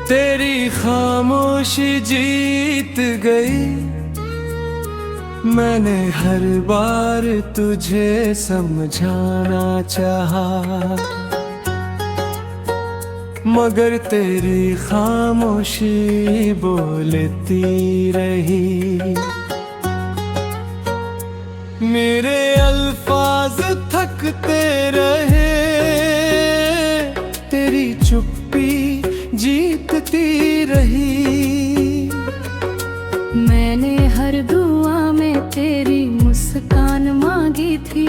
तेरी खामोशी जीत गई। मैंने हर बार तुझे समझाना चाहा, मगर तेरी खामोशी बोलती रही। मेरे अल्फाज थकते रहे, तेरी चुप्पी जीतती रही। मैंने हर दुआ में तेरी मुस्कान मांगी थी,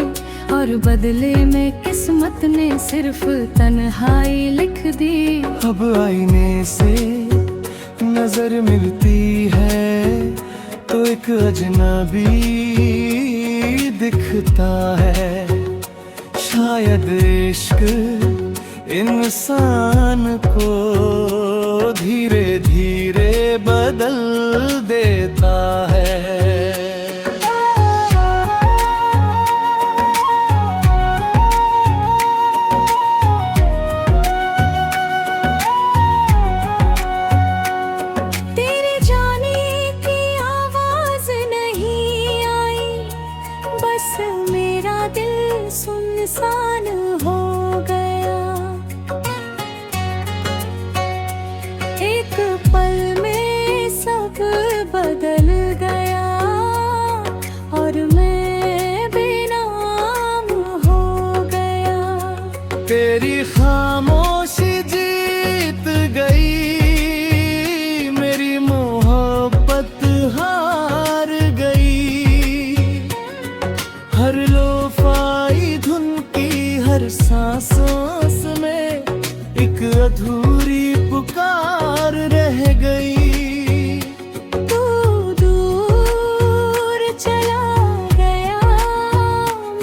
और बदले में किस्मत ने सिर्फ तन्हाई लिख दी। अब आईने से नजर मिलती है तो एक अजनबी दिखता है। शायद इश्क इंसान को धीरे धीरे बदल देता है। तेरे जाने की आवाज नहीं आई, बस मेरा दिल सुनसान हो गया। एक पल में सब बदल गया, और मैं बेनाम हो गया। तेरी खामोशी जीत गई, मेरी मोहब्बत हार गई। हर लोफाई धुन की हर सांसों में एक अधूरी पुकार रह गई। तू दूर चला गया,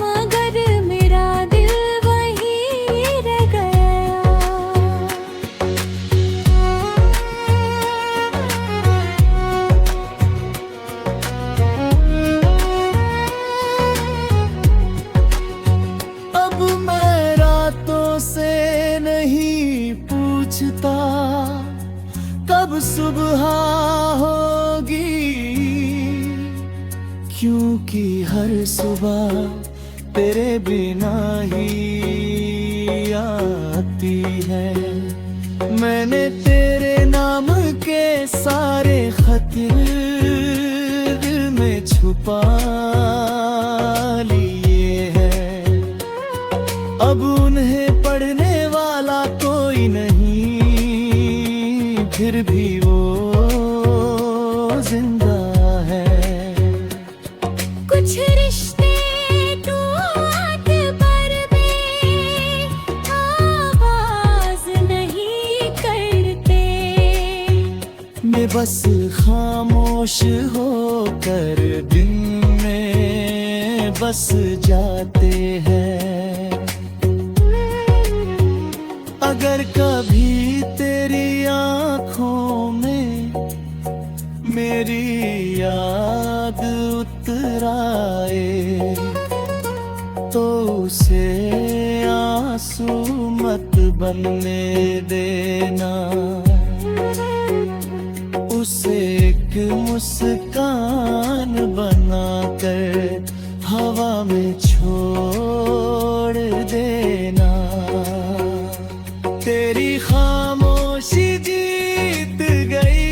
मगर मेरा दिल वहीं रह गया। अब मैं रातों से नहीं पूछता कब सुबह होगी, क्योंकि हर सुबह तेरे बिना ही आती है। मैंने तेरे नाम के सारे खत दिल में छुपा लिए हैं। अब उन्हें पढ़ने वाला कोई नहीं, फिर भी वो जिंदा है। कुछ रिश्ते टूट पर भी आवाज नहीं करते। मैं बस खामोश होकर दिन में बस जाते हैं। अगर कभी तेरी आँखों में मेरी याद उतर आए, तो उसे आंसू मत बनने देना। उसे एक मुस्कान बनाकर हवा में छोड़ देना। तेरी खामोशी जीत गई,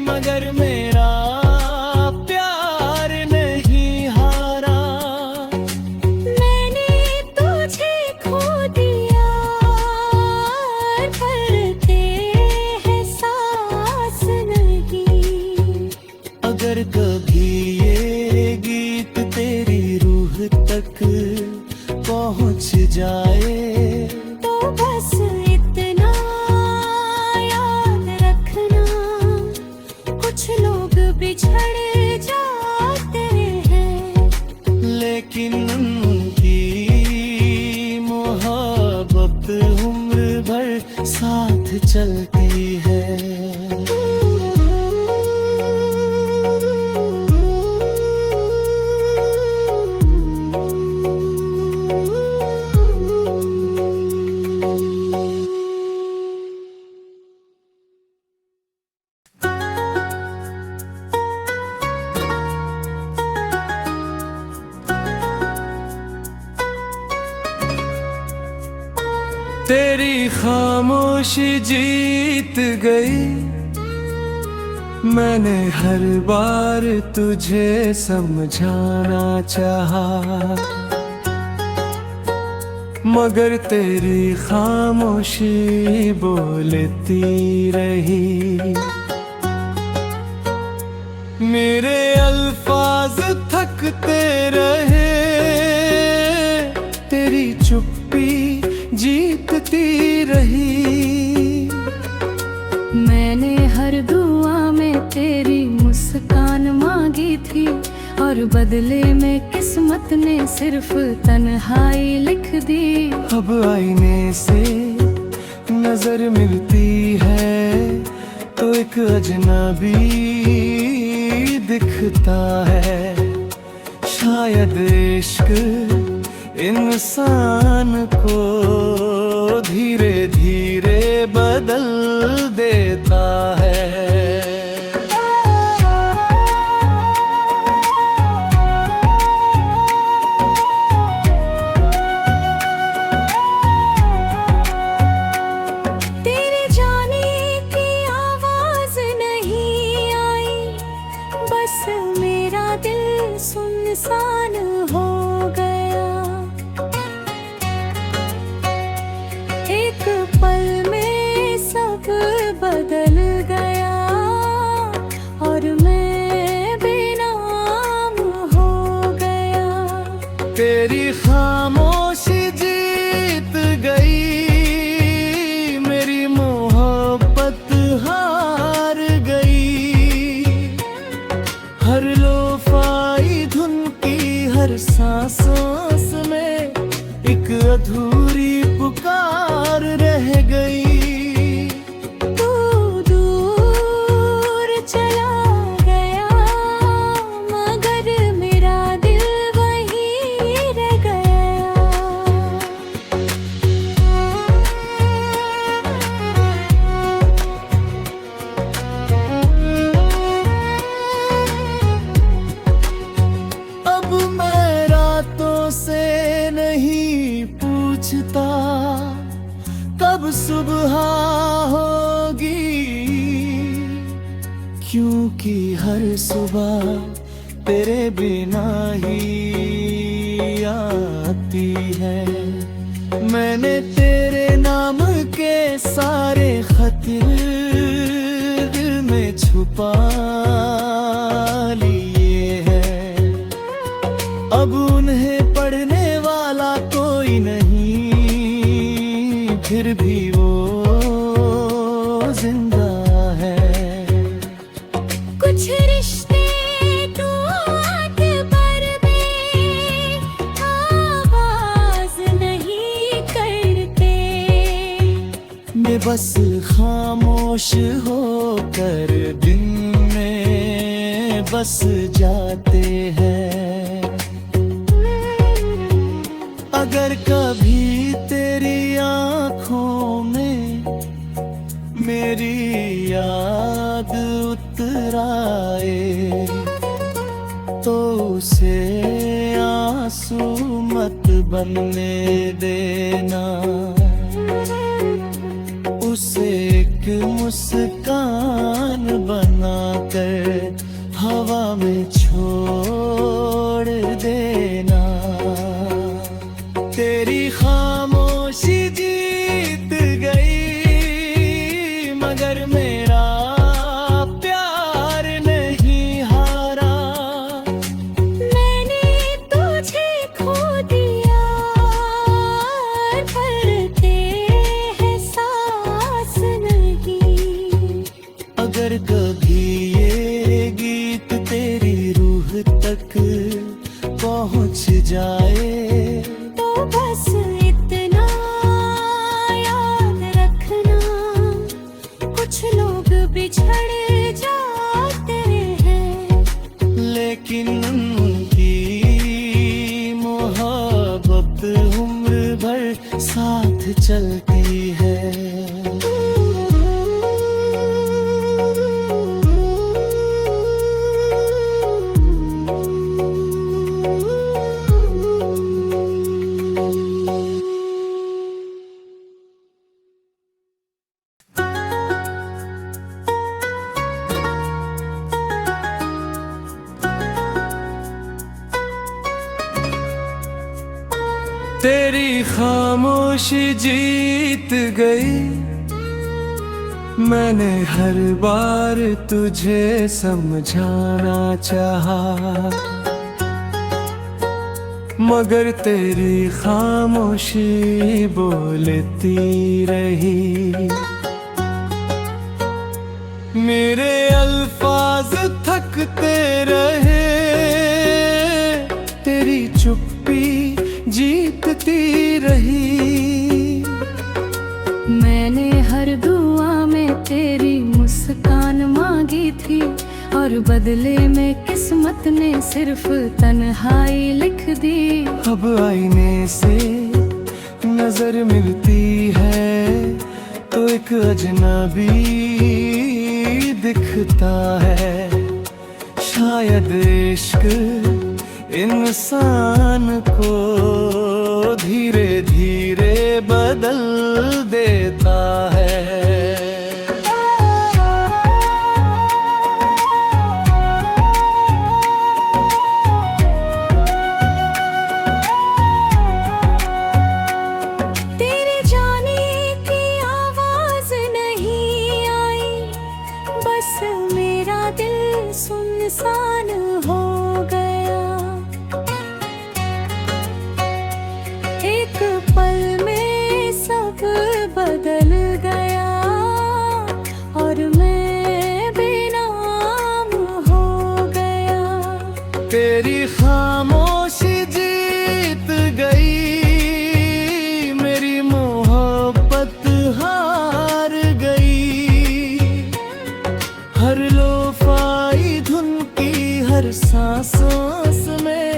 मगर मेरा प्यार नहीं हारा। मैंने तुझे खो दिया, पर तेरे एहसास नहीं। अगर कभी ये गीत तेरी रूह तक पहुंच जाए, तो बस इतना याद रखना, कुछ लोग बिछड़ जाते हैं, लेकिन उनकी मोहब्बत उम्र भर साथ चलती है। तेरी खामोशी जीत गई। मैंने हर बार तुझे समझाना चाहा, मगर तेरी खामोशी बोलती रही। मेरे अल्फाज थकते रहे, तेरी चुप्पी जीतती रही। मैंने हर दुआ में तेरी मुस्कान मांगी थी, और बदले में किस्मत ने सिर्फ तन्हाई लिख दी। अब आईने से नजर मिलती है तो एक अजनबी दिखता है। शायद इश्क इंसान को धीरे धीरे बदल देता है। तेरे जाने की आवाज नहीं आई, बस मेरा दिल सुनसान हो गया। एक पल में सब बदल गया, और मैं बेनाम हो गया। तेरी खामोशी जीत गई, मेरी मोहब्बत हार गई। हर लोफाई धुन की हर सांस में एक अधूरी पुकार रह गई। तू दूर चला गया, मगर मेरा दिल वहीं रह गया। अब मैं रातों से नहीं पूछता कब सुबह होगी, क्योंकि हर सुबह तेरे बिना ही आती है। मैंने तेरे नाम के सारे खत दिल में छुपा लिए हैं। अब उन्हें पढ़ने वाला कोई नहीं, फिर भी वो जिंदा है। कुछ रिश्ते टूट पर भी आवाज नहीं करते। मैं बस खामोश होकर दिन में बस जाते हैं। अगर कभी तेरी आँखों में मेरी याद उतर आए, तो उसे आंसू मत बनने देना। उसे एक मुस्कान बनाकर हवा में छोड़ देना। तेरी खामोशी जीत गई, मगर मेरा प्यार नहीं हारा। मैंने तुझे खो दिया, करते एहसास नहीं। अगर कभी ये गीत तेरी रूह तक पहुंच जाए, तो बस इतना याद रखना, कुछ लोग बिछड़ जाते हैं, लेकिन उनकी मोहब्बत उम्र भर साथ चलती है। तेरी खामोशी जीत गई। मैंने हर बार तुझे समझाना चाहा, मगर तेरी खामोशी बोलती रही। मेरे अल्फाज थकते रहे, तेरी चुप्पी जीतती रही। मैंने हर दुआ में तेरी मुस्कान मांगी थी, और बदले में किस्मत ने सिर्फ तन्हाई लिख दी। अब आईने से नजर मिलती है तो एक अजनबी दिखता है। शायद इश्क इंसान को धीरे धीरे बदल देता है। तेरे जाने की आवाज नहीं आई, बस मेरा दिल सुनसान हो गया। एक पल में सब बदल गया, और मैं बेनाम हो गया। तेरी खामोशी जीत गई, मेरी मोहब्बत हार गई। हर लोफाई धुन की हर सांस में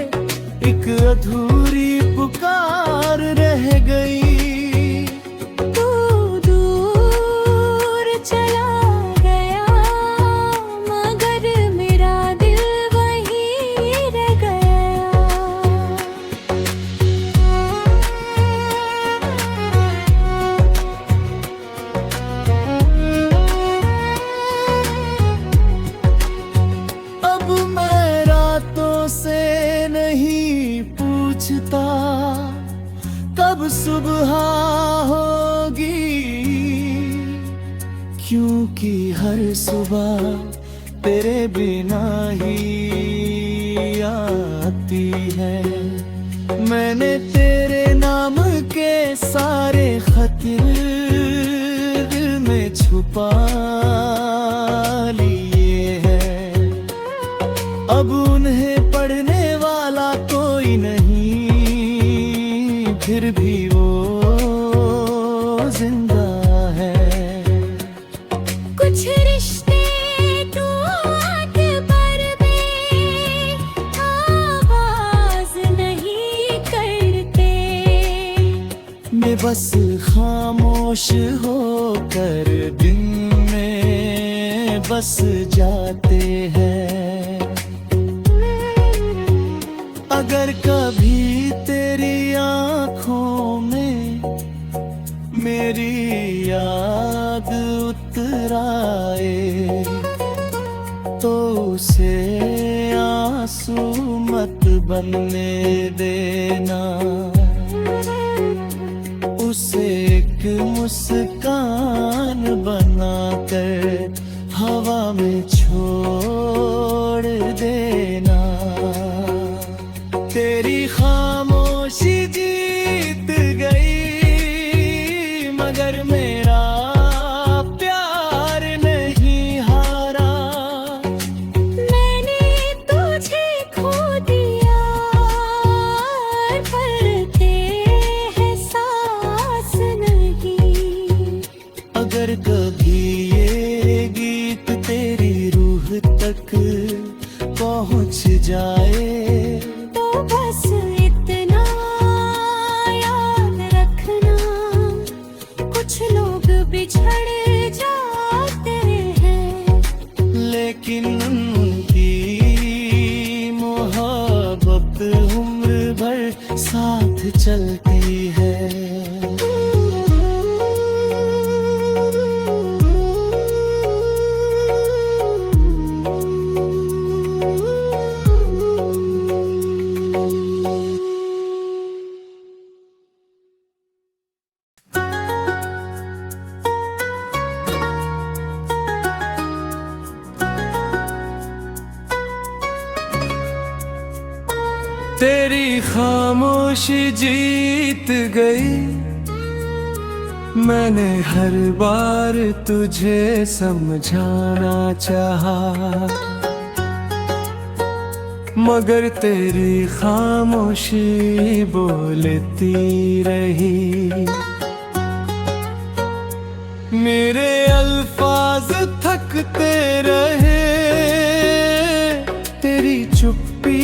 एक अधूरी पुकार रह गई। तू दूर चला गया, मगर मेरा दिल वहीं रह गया। अब मैं रातों से नहीं पूछता कब सुबह होगी, क्योंकि हर सुबह तेरे बिना ही आती है। मैंने तेरे नाम के सारे खत दिल में छुपा लिए हैं। अब उन्हें पढ़ने वाला कोई नहीं, फिर भी वो जिंदा है। कुछ रिश्ते टूट पर भी आवाज नहीं करते। मैं बस खामोश होकर दिन में बस जाते हैं। अगर कभी तेरी आँखों में मेरी याद उतर आए, तो उसे आंसू मत बनने देना। उसे एक मुस्कान बनाकर हवा में छोड़ देना। तेरी खामोशी जीत गई, मगर मेरा प्यार नहीं हारा। मैंने तुझे खो दिया, पर तेरे एहसास नहीं। अगर कभी ये गीत तेरी रूह तक पहुंच जाए, तो बस इतना याद रखना, कुछ लोग बिछड़ जाते हैं, लेकिन उनकी मोहब्बत उम्र भर साथ चलती है। तेरी खामोशी जीत गई। मैंने हर बार तुझे समझाना चाहा, मगर तेरी खामोशी बोलती रही। मेरे अल्फाज थकते रहे, तेरी चुप्पी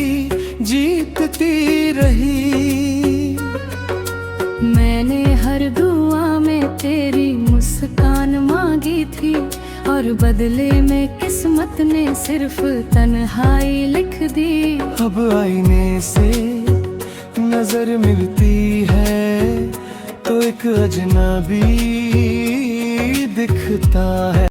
जीतती रही। मैंने हर दुआ में तेरी मुस्कान मांगी थी, और बदले में किस्मत ने सिर्फ तन्हाई लिख दी। अब आईने से नजर मिलती है तो एक अजनबी दिखता है।